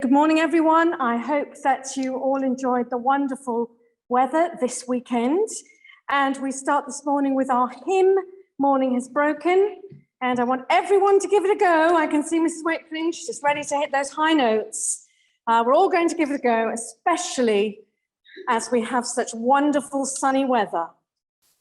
good morning, everyone. I hope that you all enjoyed the wonderful weather this weekend. And we start this morning with our hymn, Morning Has Broken. And I want everyone to give it a go. I can see Mrs. Wakeling, she's just ready to hit those high notes. We're all going to give it a go, especially as we have such wonderful sunny weather.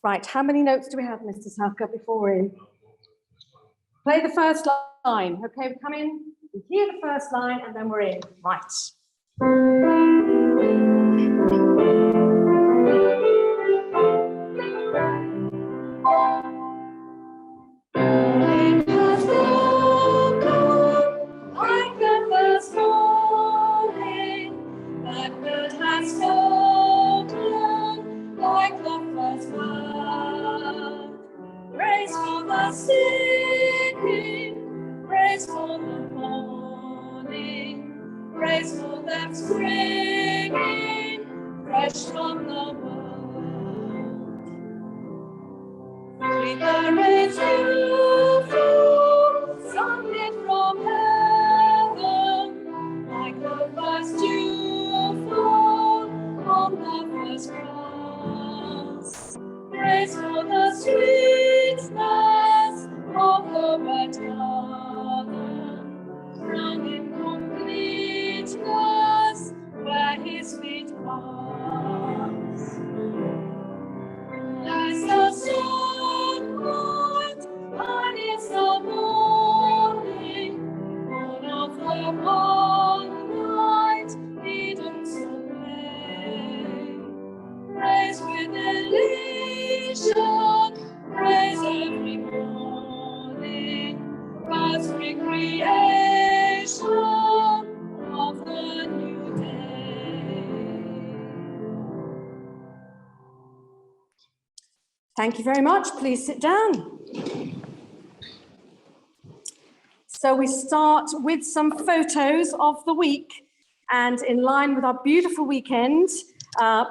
Right, how many notes do we have, Mr. Tucker, before we're in? Play the first line. Okay, we come in, we hear the first line, and then we're in. Right. Praise for them springing fresh from the world. With the rains you fall, sunlit from heaven, like the first dew fall on the first grass. Praise for the sweetness of the red garden, young in completeness, where his feet pass. As the sunlight lights the morning, born of the moonlight, Eden so play. Praise with elation, praise every morning, God's recreation of the new day. Thank you very much. Please sit down. So we start with some photos of the week, and in line with our beautiful weekend,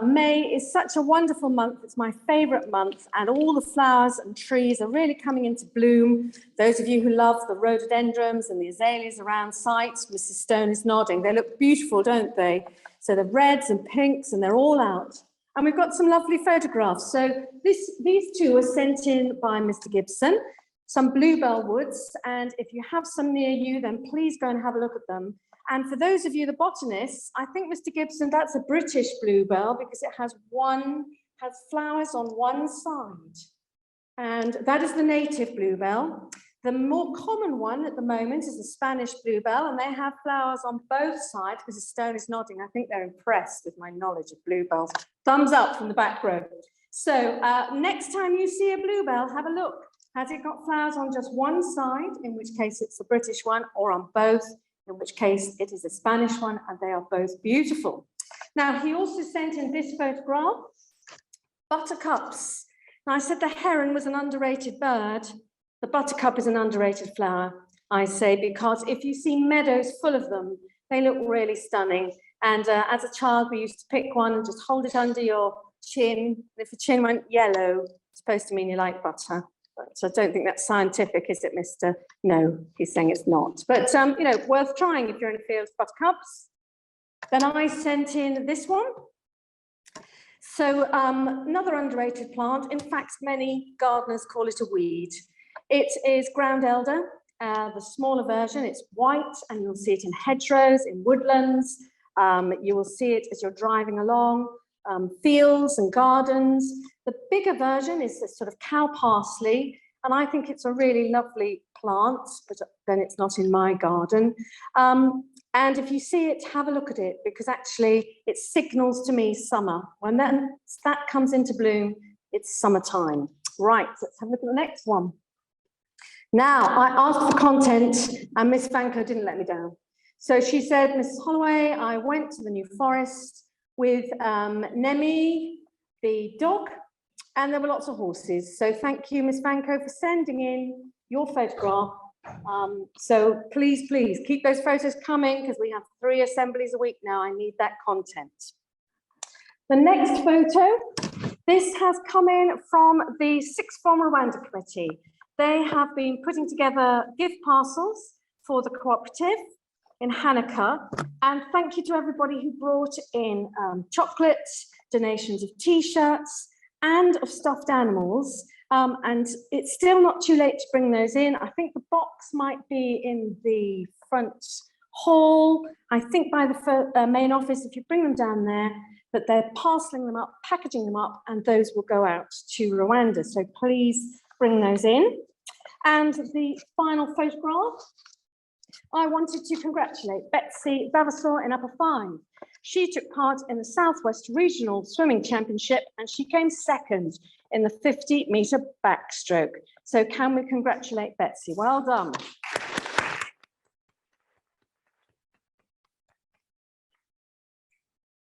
May is such a wonderful month. It's my favorite month, and all the flowers and trees are really coming into bloom. Those of you who love the rhododendrons and the azaleas around sites, Mrs. Stone is nodding. They look beautiful, don't they? So the reds and pinks, and they're all out. And we've got some lovely photographs. So these two were sent in by Mr. Gibson, some bluebell woods. And if you have some near you, then please go and have a look at them. And for those of you, the botanists, I think, Mr. Gibson, that's a British bluebell because it has flowers on one side. And that is the native bluebell. The more common one at the moment is the Spanish bluebell, and they have flowers on both sides. Mrs. Stone is nodding. I think they're impressed with my knowledge of bluebells. Thumbs up from the back row. So next time you see a bluebell, have a look. Has it got flowers on just one side, in which case it's the British one, or on both, in which case it is a Spanish one, and they are both beautiful. Now, he also sent in this photograph, buttercups. Now, I said the heron was an underrated bird. The buttercup is an underrated flower, I say, because if you see meadows full of them, they look really stunning. And as a child, we used to pick one and just hold it under your chin. If the chin went yellow, it's supposed to mean you like butter. But I don't think that's scientific, is it, Mr.? No, he's saying it's not. But, you know, worth trying if you're in a field of buttercups. Then I sent in this one. So another underrated plant. In fact, many gardeners call it a weed. It is ground elder, the smaller version. It's white, and you'll see it in hedgerows, in woodlands. You will see it as you're driving along, fields and gardens. The bigger version is this sort of cow parsley, and I think it's a really lovely plant, but then it's not in my garden. And if you see it, have a look at it, because actually it signals to me summer. When that comes into bloom, it's summertime. Right, let's have a look at the next one. Now, I asked for content, and Miss Vanko didn't let me down. So she said, Mrs. Holloway, I went to the New Forest with Nemi, the dog, and there were lots of horses. So thank you, Miss Vanko, for sending in your photograph. So please, please keep those photos coming, because we have 3 assemblies a week now. I need that content. The next photo, this has come in from the Sixth Form Rwanda Committee. They have been putting together gift parcels for the cooperative. in Hanukkah. And thank you to everybody who brought in chocolates, donations of t-shirts and of stuffed animals. And it's still not too late to bring those in. I think the box might be in the front hall, I think by the main office, if you bring them down there, but they're parceling them up, packaging them up, and those will go out to Rwanda. So please bring those in. And the final photograph, I wanted to congratulate Betsy Vavassor in Upper 5. She took part in the Southwest Regional Swimming Championship and she came second in the 50-meter backstroke. So can we congratulate Betsy? Well done.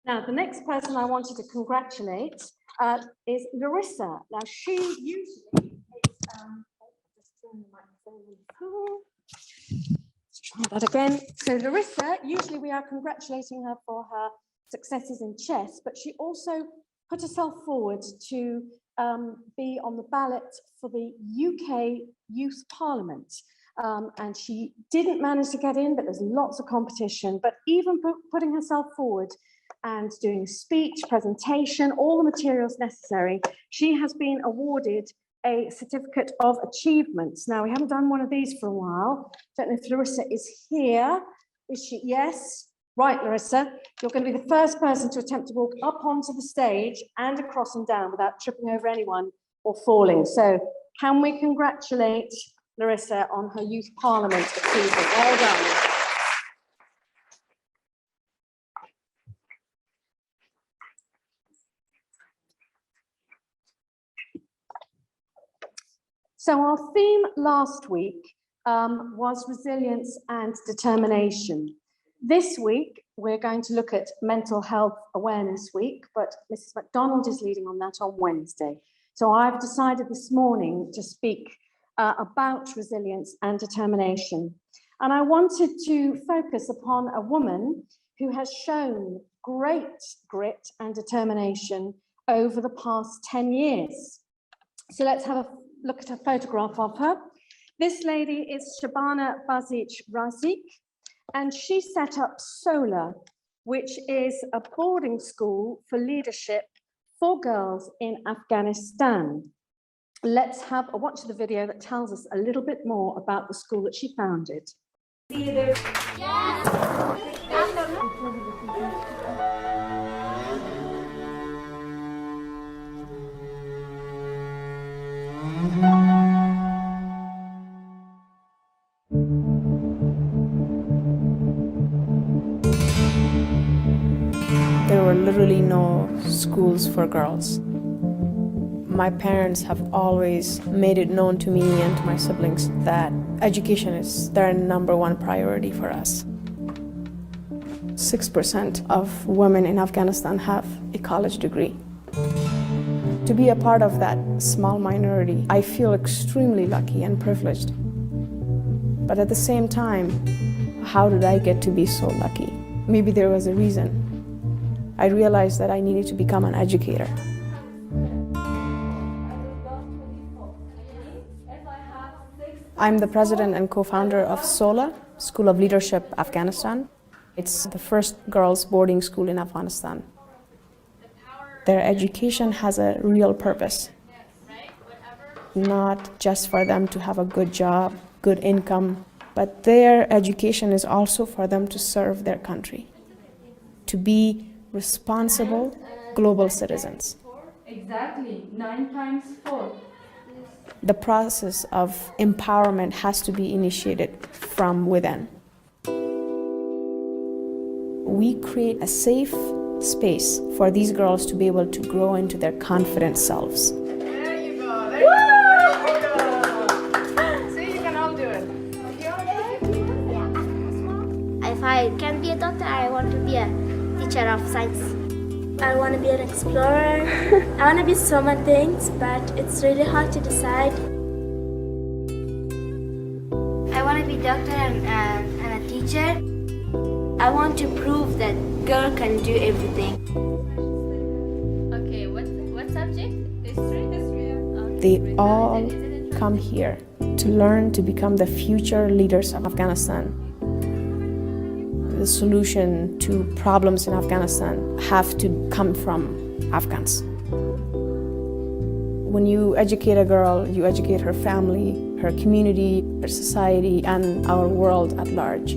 Now, the next person I wanted to congratulate is Larissa. Now, she usually let's try that again. So Larissa, usually we are congratulating her for her successes in chess, but she also put herself forward to be on the ballot for the UK Youth Parliament. And she didn't manage to get in, but there's lots of competition. But even putting herself forward and doing speech, presentation, all the materials necessary, she has been awarded a certificate of achievements. Now, we haven't done one of these for a while. Don't know if Larissa is here. Is she? Yes. Right, Larissa, you're going to be the first person to attempt to walk up onto the stage and across and down without tripping over anyone or falling. So can we congratulate Larissa on her Youth Parliament achievement? Well done. So our theme last week was resilience and determination. This week, we're going to look at Mental Health Awareness Week, but Mrs. MacDonald is leading on that on Wednesday. So I've decided this morning to speak about resilience and determination. And I wanted to focus upon a woman who has shown great grit and determination over the past 10 years. So let's have a look at a photograph of her. This lady is Shabana Bazic Razik, and she set up SOLA, which is a boarding school for leadership for girls in Afghanistan. Let's have a watch of the video that tells us a little bit more about the school that she founded. There were literally no schools for girls. My parents have always made it known to me and to my siblings that education is their #1 priority for us. 6% of women in Afghanistan have a college degree. To be a part of that small minority, I feel extremely lucky and privileged. But at the same time, how did I get to be so lucky? Maybe there was a reason. I realized that I needed to become an educator. I'm the president and co-founder of SOLA, School of Leadership Afghanistan. It's the first girls' boarding school in Afghanistan. Their education has a real purpose, not just for them to have a good job, good income, but their education is also for them to serve their country, to be responsible global citizens. Exactly, 9 times 4. The process of empowerment has to be initiated from within. We create a safe space for these girls to be able to grow into their confident selves. There you go, there you go, there you go. See, you can all do it. If I can be a doctor, I want to be a teacher of science. I want to be an explorer. I want to be so many things, but it's really hard to decide. I want to be a doctor and a teacher. I want to prove that girl can do everything. Okay, what subject? History? Okay. They all come here to learn to become the future leaders of Afghanistan. the solution to problems in Afghanistan have to come from Afghans. When you educate a girl, you educate her family, her community, her society, and our world at large.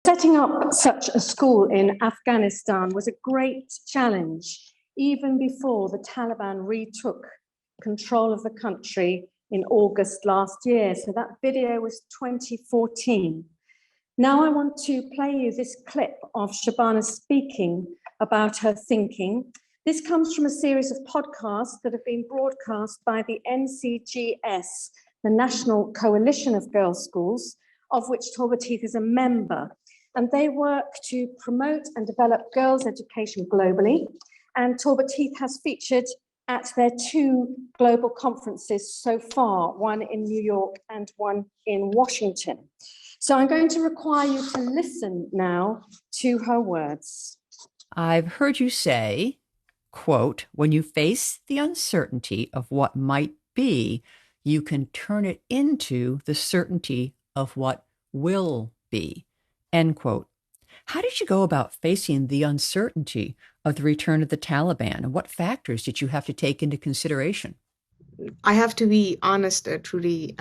Setting up such a school in Afghanistan was a great challenge, even before the Taliban retook control of the country in August last year. So that video was 2014. Now I want to play you this clip of Shabana speaking about her thinking. This comes from a series of podcasts that have been broadcast by the NCGS, the National Coalition of Girls' Schools, of which Talbot Heath is a member. And they work to promote and develop girls' education globally. And Talbot Heath has featured at their 2 global conferences so far, one in New York and one in Washington. So I'm going to require you to listen now to her words. I've heard you say, quote, when you face the uncertainty of what might be, you can turn it into the certainty of what will be, end quote. How did you go about facing the uncertainty of the return of the Taliban, and what factors did you have to take into consideration? I have to be honest, Trudy,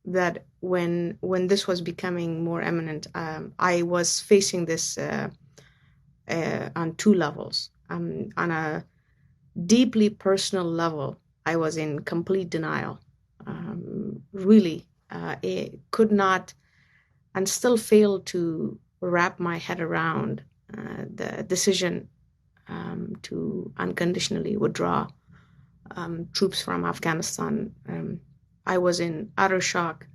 that when this was becoming more imminent, I was facing this on 2 levels. On a deeply personal level, I was in complete denial. Really, it could not and still fail to wrap my head around the decision to unconditionally withdraw troops from Afghanistan. I was in utter shock,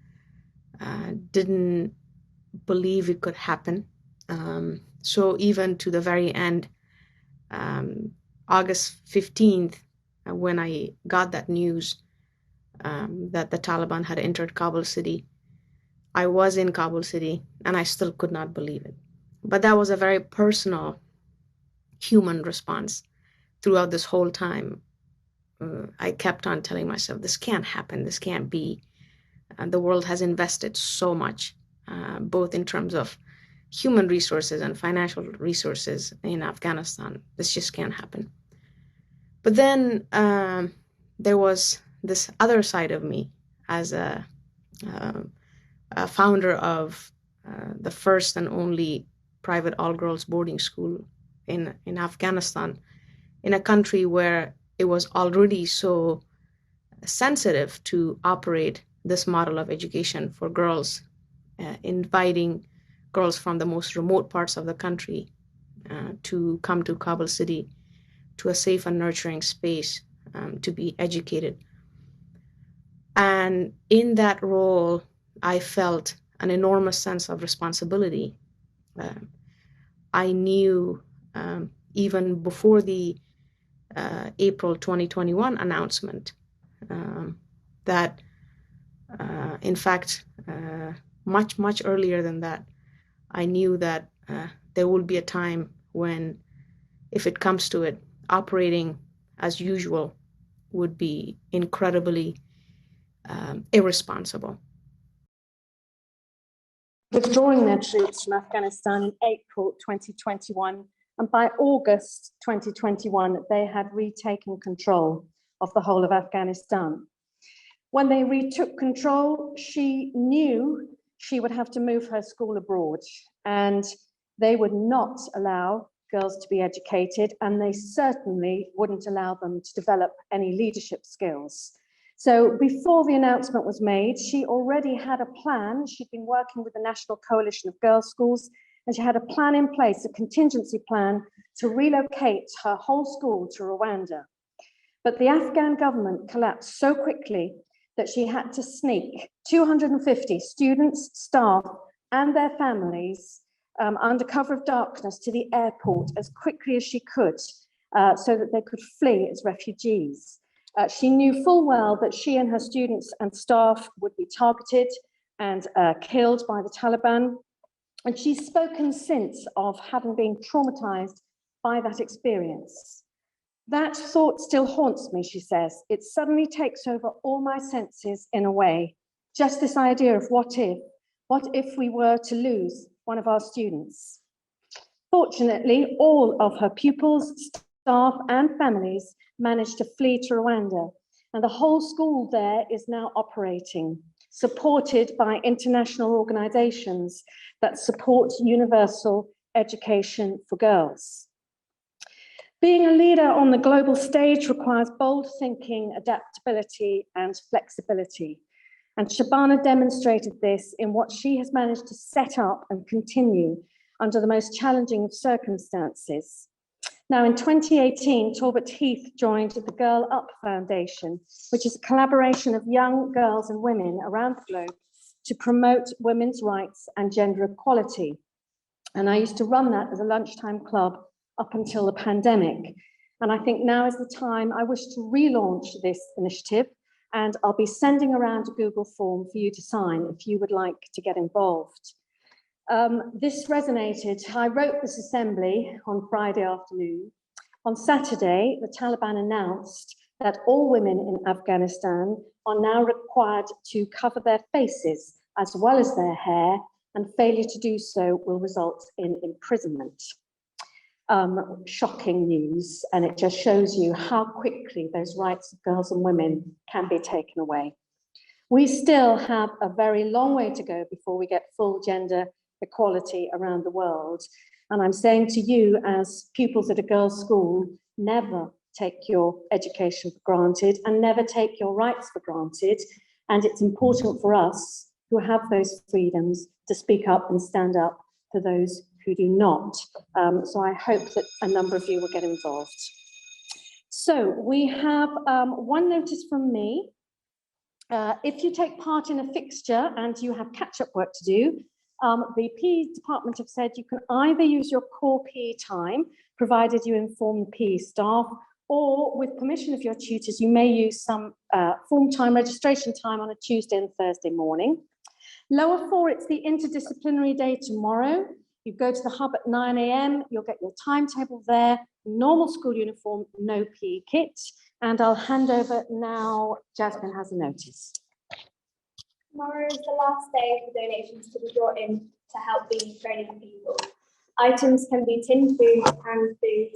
didn't believe it could happen. So even to the very end, August 15th, when I got that news that the Taliban had entered Kabul city, I was in Kabul city and I still could not believe it. But that was a very personal human response throughout this whole time. I kept on telling myself, this can't happen, this can't be. The world has invested so much, both in terms of human resources and financial resources in Afghanistan. This just can't happen. But then there was this other side of me as a founder of the first and only private all-girls boarding school in Afghanistan, in a country where it was already so sensitive to operate this model of education for girls, inviting girls from the most remote parts of the country to come to Kabul city, to a safe and nurturing space to be educated. And in that role, I felt an enormous sense of responsibility. I knew even before the April 2021 announcement that, in fact, much, much earlier than that, I knew that there will be a time when, if it comes to it, operating as usual would be incredibly irresponsible. Withdrawing their troops from Afghanistan in April 2021, and by August 2021, they had retaken control of the whole of Afghanistan. When they retook control, she knew she would have to move her school abroad, and they would not allow girls to be educated, and they certainly wouldn't allow them to develop any leadership skills. So before the announcement was made, she already had a plan. She'd been working with the National Coalition of Girls' Schools, and she had a plan in place, a contingency plan, to relocate her whole school to Rwanda. But the Afghan government collapsed so quickly that she had to sneak 250 students, staff, and their families under cover of darkness to the airport as quickly as she could so that they could flee as refugees. She knew full well that she and her students and staff would be targeted and killed by the Taliban. And she's spoken since of having been traumatized by that experience. That thought still haunts me, she says. It suddenly takes over all my senses in a way. Just this idea of what if we were to lose one of our students? Fortunately, all of her pupils, staff, and families managed to flee to Rwanda, and the whole school there is now operating, supported by international organizations that support universal education for girls. Being a leader on the global stage requires bold thinking, adaptability, and flexibility. And Shabana demonstrated this in what she has managed to set up and continue under the most challenging of circumstances. Now, in 2018, Talbot Heath joined the Girl Up Foundation, which is a collaboration of young girls and women around the globe to promote women's rights and gender equality. And I used to run that as a lunchtime club up until the pandemic. And I think now is the time I wish to relaunch this initiative, and I'll be sending around a Google form for you to sign if you would like to get involved. This resonated. I wrote this assembly on Friday afternoon. On Saturday, the Taliban announced that all women in Afghanistan are now required to cover their faces as well as their hair, and failure to do so will result in imprisonment. Shocking news, and it just shows you how quickly those rights of girls and women can be taken away. We still have a very long way to go before we get full gender equality around the world. And I'm saying to you as pupils at a girls' school, never take your education for granted and never take your rights for granted. And it's important for us who have those freedoms to speak up and stand up for those who do not. So I hope that a number of you will get involved. So we have one notice from me. If you take part in a fixture and you have catch-up work to do, the PE department have said you can either use your core PE time, provided you inform the PE staff, or with permission of your tutors, you may use some form time, registration time on a Tuesday and Thursday morning. Lower 4, it's the interdisciplinary day tomorrow. You go to the hub at 9 a.m, you'll get your timetable there, normal school uniform, no PE kit. And I'll hand over now, Jasmine has a notice. Tomorrow is the last day for donations to be brought in to help the training people. Items can be tinned food, canned food,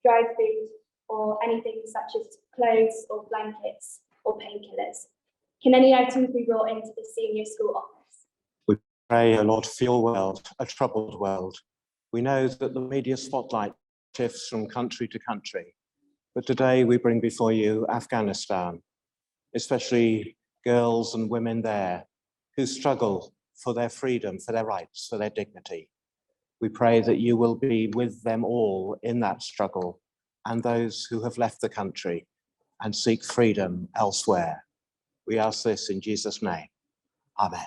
dried food, or anything such as clothes or blankets or painkillers. Can any items be brought into the senior school office? We pray, O Lord, for your world, a troubled world. We know that the media spotlight shifts from country to country, but today we bring before you Afghanistan, especially girls and women there who struggle for their freedom, for their rights, for their dignity. We pray that you will be with them all in that struggle and those who have left the country and seek freedom elsewhere. We ask this in Jesus' name. Amen.